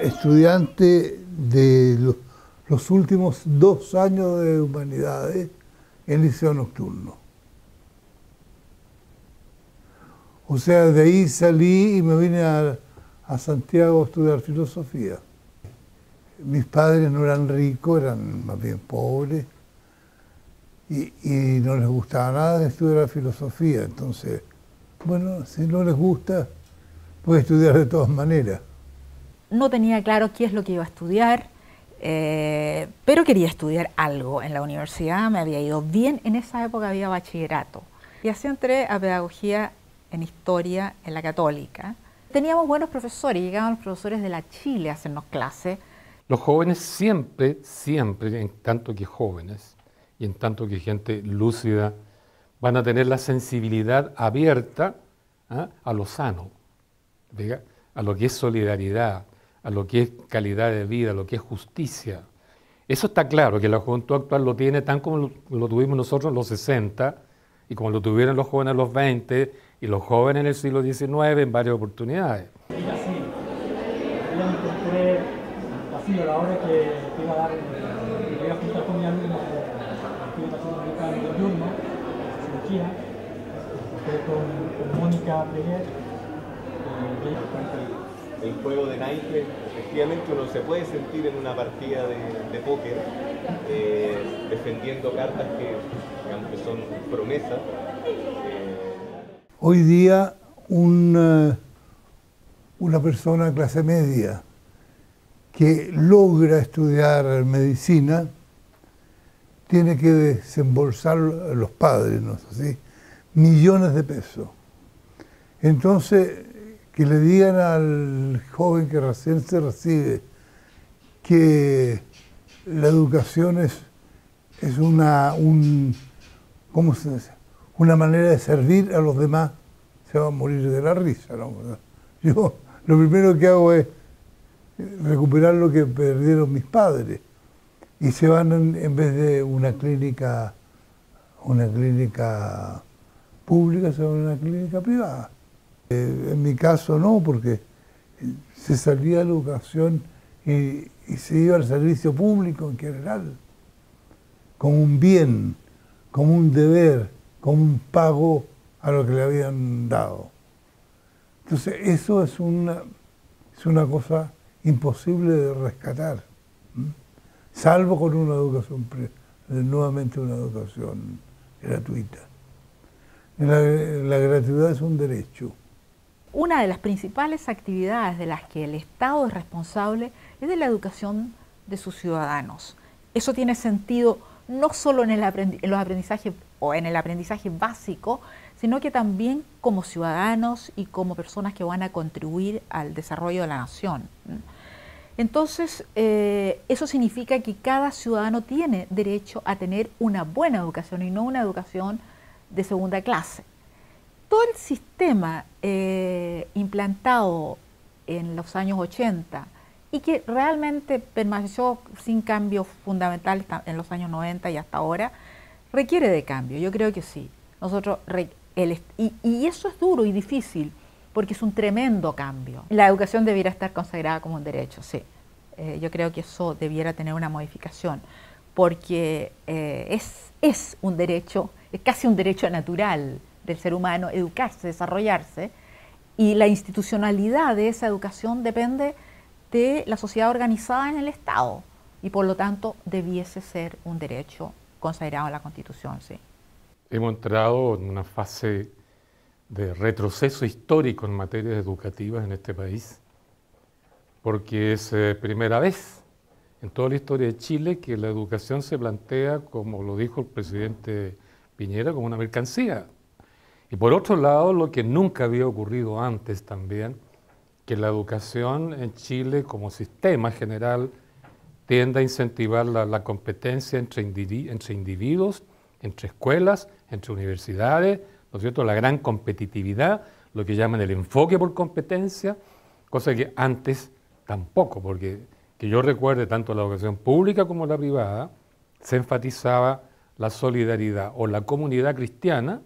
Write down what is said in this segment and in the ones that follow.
estudiante de los últimos 2 años de humanidades en liceo nocturno. O sea, de ahí salí y me vine a Santiago a estudiar filosofía. Mis padres no eran ricos, eran más bien pobres, y no les gustaba nada de estudiar filosofía. Entonces, bueno, si no les gusta, puede estudiar de todas maneras. No tenía claro qué es lo que iba a estudiar, pero quería estudiar algo en la universidad, me había ido bien, en esa época había bachillerato. Y así entré a pedagogía en historia en la Católica. Teníamos buenos profesores, llegaban los profesores de la Chile a hacernos clases. Los jóvenes siempre, en tanto que jóvenes y en tanto que gente lúcida, van a tener la sensibilidad abierta a lo sano, ¿verdad? A lo que es solidaridad, a lo que es calidad de vida, a lo que es justicia. Eso está claro, que la juventud actual lo tiene tan como lo tuvimos nosotros en los 60 y como lo tuvieron los jóvenes en los 20 y los jóvenes en el siglo XIX en varias oportunidades. Mira, sí, yo me encontré así a la hora que te iba a dar, que te iba a juntar con mi alumno que iba haciendo un diurno, cirugía, con Mónica Pleguer. El juego de naipes, efectivamente uno se puede sentir en una partida de póker defendiendo cartas que, digamos, que son promesas. Hoy día una persona de clase media que logra estudiar medicina tiene que desembolsar a los padres, ¿no es así?, millones de pesos. Entonces, que le digan al joven que recién se recibe que la educación es ¿cómo se dice?, una manera de servir a los demás, se va a morir de la risa, ¿no? Yo lo primero que hago es recuperar lo que perdieron mis padres y se van en vez de una clínica pública, se van a una clínica privada. En mi caso no, porque se salía de la educación y se iba al servicio público en general, como un bien, como un deber, como un pago a lo que le habían dado. Entonces eso es una cosa imposible de rescatar, salvo con una educación, nuevamente una educación gratuita. La gratuidad es un derecho. Una de las principales actividades de las que el Estado es responsable es de la educación de sus ciudadanos. Eso tiene sentido no solo en los aprendizajes o en el aprendizaje básico, sino que también como ciudadanos y como personas que van a contribuir al desarrollo de la nación. Entonces, eso significa que cada ciudadano tiene derecho a tener una buena educación y no una educación de segunda clase. Todo el sistema implantado en los años 80 y que realmente permaneció sin cambios fundamentales en los años 90 y hasta ahora, requiere de cambio. Yo creo que sí. Y eso es duro y difícil porque es un tremendo cambio. La educación debiera estar consagrada como un derecho, sí. Yo creo que eso debiera tener una modificación porque es un derecho, es casi un derecho natural del ser humano educarse, desarrollarse, y la institucionalidad de esa educación depende de la sociedad organizada en el Estado y por lo tanto debiese ser un derecho consagrado en la Constitución, sí. Hemos entrado en una fase de retroceso histórico en materias educativas en este país, porque es primera vez en toda la historia de Chile que la educación se plantea, como lo dijo el presidente Piñera, como una mercancía. Y por otro lado, lo que nunca había ocurrido antes también, que la educación en Chile como sistema general tiende a incentivar la competencia entre individuos, entre escuelas, entre universidades, ¿no es cierto?, la gran competitividad, lo que llaman el enfoque por competencia, cosa que antes tampoco, porque que yo recuerde tanto la educación pública como la privada, se enfatizaba la solidaridad o la comunidad cristiana,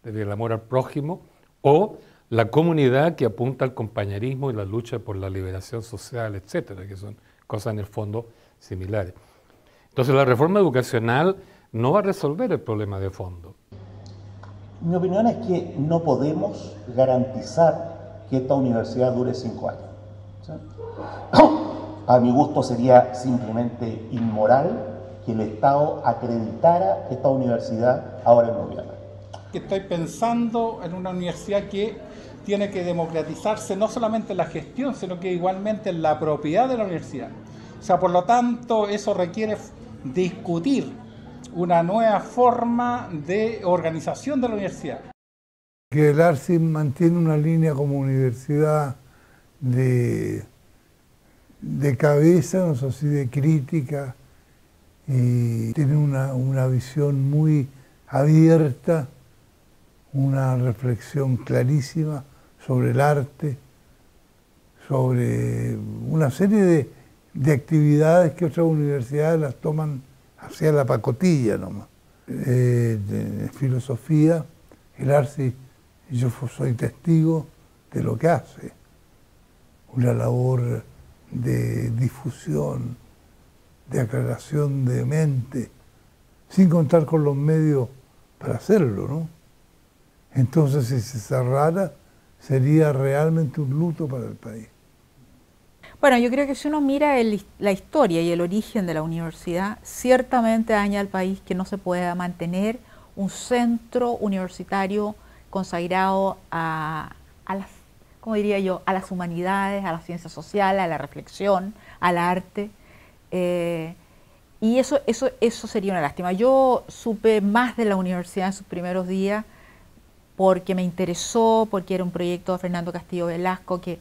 desde el amor al prójimo, o la comunidad que apunta al compañerismo y la lucha por la liberación social, etcétera, que son cosas en el fondo similares. Entonces la reforma educacional no va a resolver el problema de fondo. Mi opinión es que no podemos garantizar que esta universidad dure 5 años. ¿Sí? A mi gusto sería simplemente inmoral que el Estado acreditara esta universidad ahora en noviembre. Estoy pensando en una universidad que tiene que democratizarse no solamente en la gestión, sino que igualmente en la propiedad de la universidad. O sea, por lo tanto, eso requiere discutir una nueva forma de organización de la universidad. Que el ARSI mantiene una línea como universidad de cabeza, no sé si de crítica, y tiene una visión muy abierta, una reflexión clarísima sobre el arte, sobre una serie de actividades que otras universidades las toman hacia la pacotilla nomás. De filosofía, el ARSI, yo soy testigo de lo que hace, una labor de difusión, de aclaración de mente, sin contar con los medios para hacerlo, ¿no? Entonces, si se cerrara, sería realmente un luto para el país. Bueno, yo creo que si uno mira la historia y el origen de la universidad, ciertamente daña al país que no se pueda mantener un centro universitario consagrado a las, ¿cómo diría yo?, a las humanidades, a las ciencias sociales, a la reflexión, al arte. Y eso sería una lástima. Yo supe más de la universidad en sus primeros días porque me interesó, porque era un proyecto de Fernando Castillo Velasco, que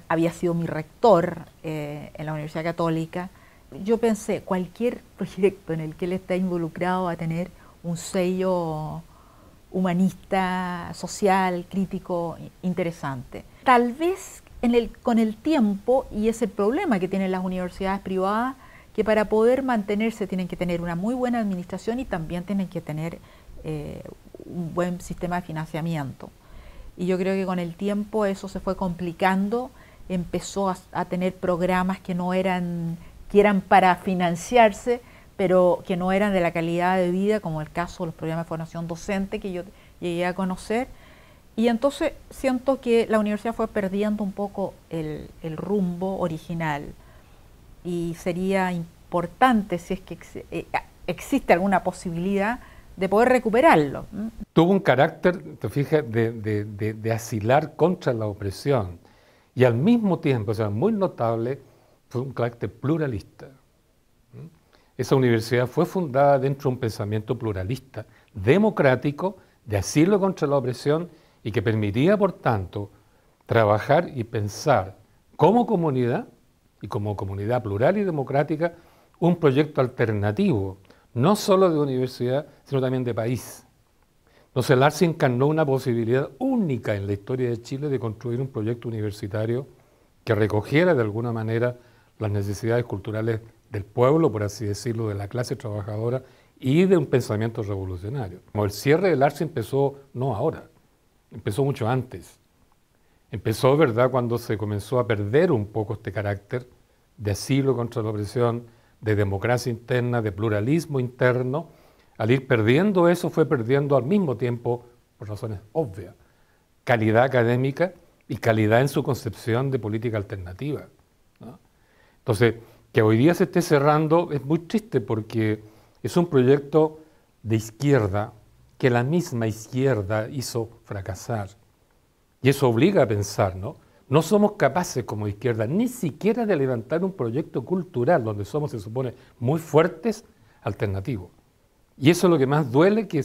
había sido mi rector en la Universidad Católica. Yo pensé, cualquier proyecto en el que él está involucrado va a tener un sello humanista, social, crítico, interesante. Tal vez con el tiempo, y es el problema que tienen las universidades privadas, que para poder mantenerse tienen que tener una muy buena administración y también tienen que tener un buen sistema de financiamiento. Y yo creo que con el tiempo eso se fue complicando, empezó a tener programas que eran para financiarse, pero que no eran de la calidad de vida, como el caso de los programas de formación docente que yo llegué a conocer. Y entonces siento que la universidad fue perdiendo un poco el rumbo original. Y sería importante, si es que existe alguna posibilidad, de poder recuperarlo. Tuvo un carácter, te fijas, de asilar contra la opresión. Y al mismo tiempo, o sea, muy notable, fue un carácter pluralista. Esa universidad fue fundada dentro de un pensamiento pluralista, democrático, de asilo contra la opresión y que permitía, por tanto, trabajar y pensar como comunidad, y como comunidad plural y democrática, un proyecto alternativo, no solo de universidad, sino también de país. Entonces el ARSI encarnó una posibilidad única en la historia de Chile de construir un proyecto universitario que recogiera de alguna manera las necesidades culturales del pueblo, por así decirlo, de la clase trabajadora y de un pensamiento revolucionario. Como el cierre del ARSI empezó no ahora, empezó mucho antes. Empezó, ¿verdad?, cuando se comenzó a perder un poco este carácter de asilo contra la opresión, de democracia interna, de pluralismo interno. Al ir perdiendo eso, fue perdiendo al mismo tiempo, por razones obvias, calidad académica y calidad en su concepción de política alternativa, ¿no? Entonces, que hoy día se esté cerrando es muy triste porque es un proyecto de izquierda que la misma izquierda hizo fracasar. Y eso obliga a pensar, ¿no? No somos capaces como izquierda ni siquiera de levantar un proyecto cultural donde somos, se supone, muy fuertes, alternativos. Y eso es lo que más duele, que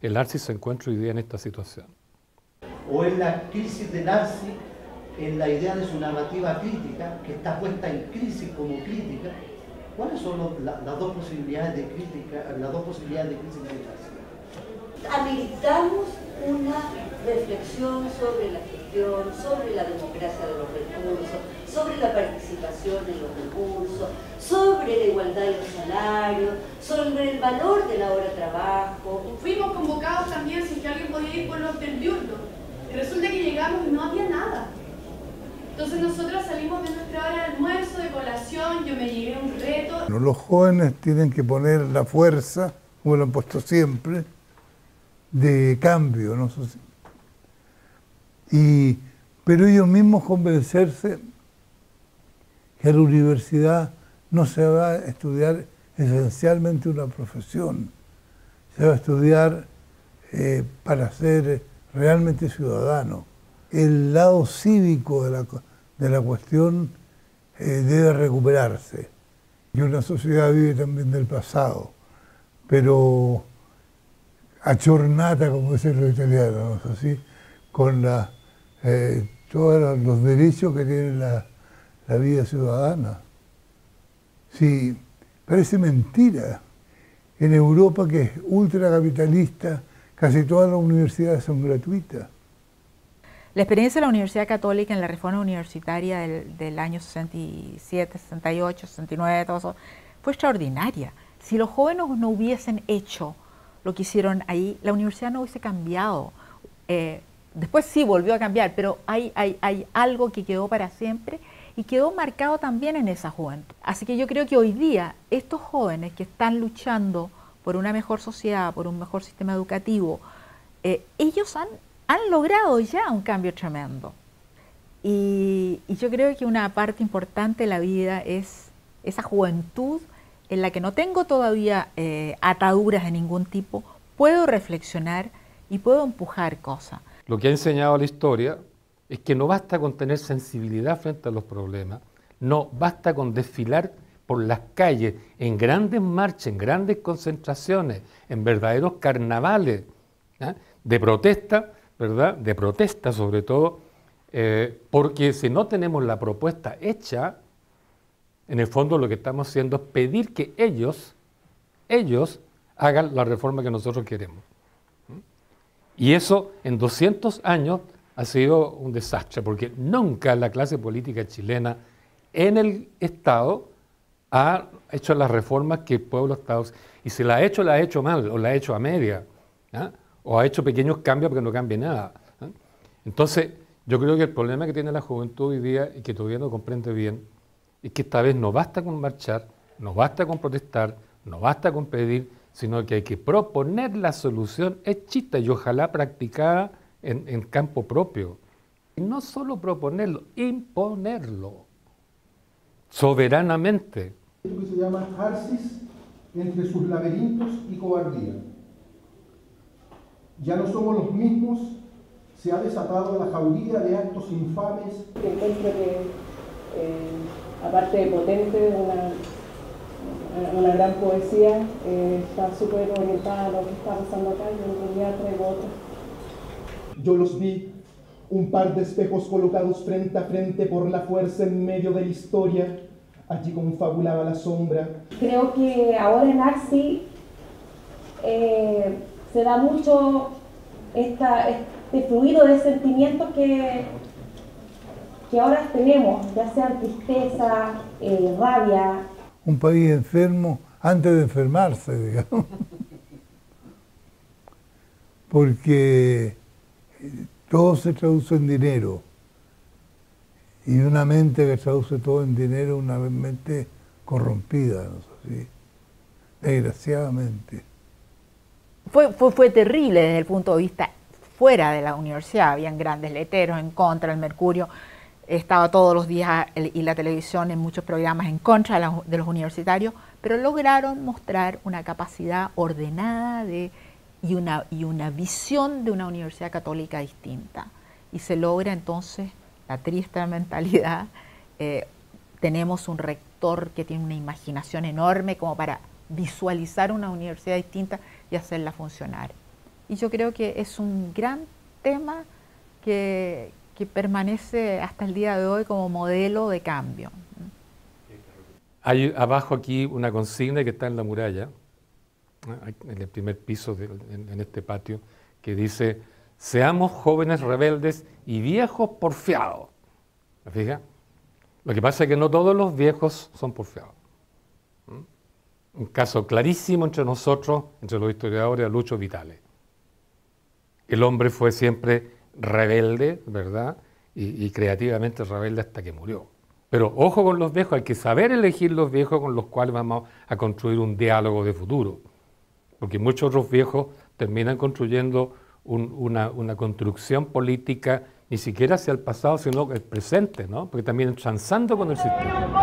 el ARSI se encuentra hoy día en esta situación. O en la crisis del ARSI, en la idea de su narrativa crítica, que está puesta en crisis como crítica. ¿Cuáles son las dos posibilidades de crítica, las dos posibilidades de crisis del ARSI? Habilitamos una reflexión sobre la gestión, sobre la democracia de los recursos, sobre la participación en los recursos, sobre la igualdad de los salarios, sobre el valor de la hora de trabajo. Fuimos convocados también, si que alguien podía ir por los del diurno. Y resulta que llegamos y no había nada. Entonces nosotros salimos de nuestra hora de almuerzo, de colación, yo me llevé un reto. Los jóvenes tienen que poner la fuerza, como lo han puesto siempre, de cambio, ¿no? Pero ellos mismos convencerse que a la universidad no se va a estudiar esencialmente una profesión, se va a estudiar para ser realmente ciudadano. El lado cívico de la cuestión debe recuperarse. Y una sociedad vive también del pasado, pero aggiornata, como dicen los italianos, ¿no? Así, con todos los derechos que tiene la vida ciudadana. Sí, parece mentira. En Europa, que es ultracapitalista, casi todas las universidades son gratuitas. La experiencia de la Universidad Católica en la reforma universitaria del año 67, 68, 69, todo eso, fue extraordinaria. Si los jóvenes no hubiesen hecho lo que hicieron ahí, la universidad no hubiese cambiado. Después sí volvió a cambiar, pero hay algo que quedó para siempre y quedó marcado también en esa juventud. Así que yo creo que hoy día estos jóvenes que están luchando por una mejor sociedad, por un mejor sistema educativo, ellos han logrado ya un cambio tremendo. Y yo creo que una parte importante de la vida es esa juventud en la que no tengo todavía ataduras de ningún tipo, puedo reflexionar y puedo empujar cosas. Lo que ha enseñado la historia es que no basta con tener sensibilidad frente a los problemas, no basta con desfilar por las calles en grandes marchas, en grandes concentraciones, en verdaderos carnavales, ¿eh? De protesta, ¿verdad? De protesta sobre todo, porque si no tenemos la propuesta hecha, en el fondo lo que estamos haciendo es pedir que ellos hagan la reforma que nosotros queremos. Y eso en 200 años ha sido un desastre, porque nunca la clase política chilena en el Estado ha hecho las reformas que el pueblo ha estado. Y si la ha hecho mal, o la ha hecho a media, ¿eh? O ha hecho pequeños cambios porque no cambie nada. ¿Eh? Entonces, yo creo que el problema que tiene la juventud hoy día y que todavía no comprende bien es que esta vez no basta con marchar, no basta con protestar, no basta con pedir, sino que hay que proponer la solución hechita y ojalá practicada en campo propio. Y no solo proponerlo, imponerlo soberanamente. Esto que se llama Arsis entre sus laberintos y cobardía. Ya no somos los mismos, se ha desatado la jauría de actos infames. Encuentro que, aparte de potente, una gran poesía, está súper orientada a lo que está pasando acá, y en realidad traigo otra. Yo los vi, un par de espejos colocados frente a frente por la fuerza en medio de la historia, allí confabulaba la sombra. Creo que ahora en Arsis se da mucho este fluido de sentimientos que ahora tenemos, ya sean tristeza, rabia. Un país enfermo antes de enfermarse, digamos. Porque todo se traduce en dinero. Y una mente que traduce todo en dinero, una mente corrompida, ¿no? ¿Sí? Desgraciadamente. Fue terrible desde el punto de vista fuera de la universidad. Habían grandes letreros en contra del mercurio. Estaba todos los días y la televisión en muchos programas en contra de los universitarios, pero lograron mostrar una capacidad ordenada y una visión de una universidad católica distinta. Y se logra entonces la triste mentalidad. Tenemos un rector que tiene una imaginación enorme como para visualizar una universidad distinta y hacerla funcionar. Y yo creo que es un gran tema que permanece hasta el día de hoy como modelo de cambio. Hay abajo aquí una consigna que está en la muralla, en el primer piso, en este patio, que dice: seamos jóvenes rebeldes y viejos porfiados. ¿Me fija? Lo que pasa es que no todos los viejos son porfiados. Un caso clarísimo entre nosotros, entre los historiadores, a Lucho Vitale. El hombre fue siempre rebelde, ¿verdad? Y creativamente rebelde hasta que murió. Pero ojo con los viejos, hay que saber elegir los viejos con los cuales vamos a construir un diálogo de futuro. Porque muchos otros viejos terminan construyendo una construcción política ni siquiera hacia el pasado, sino el presente, ¿no? Porque también transando con el sistema.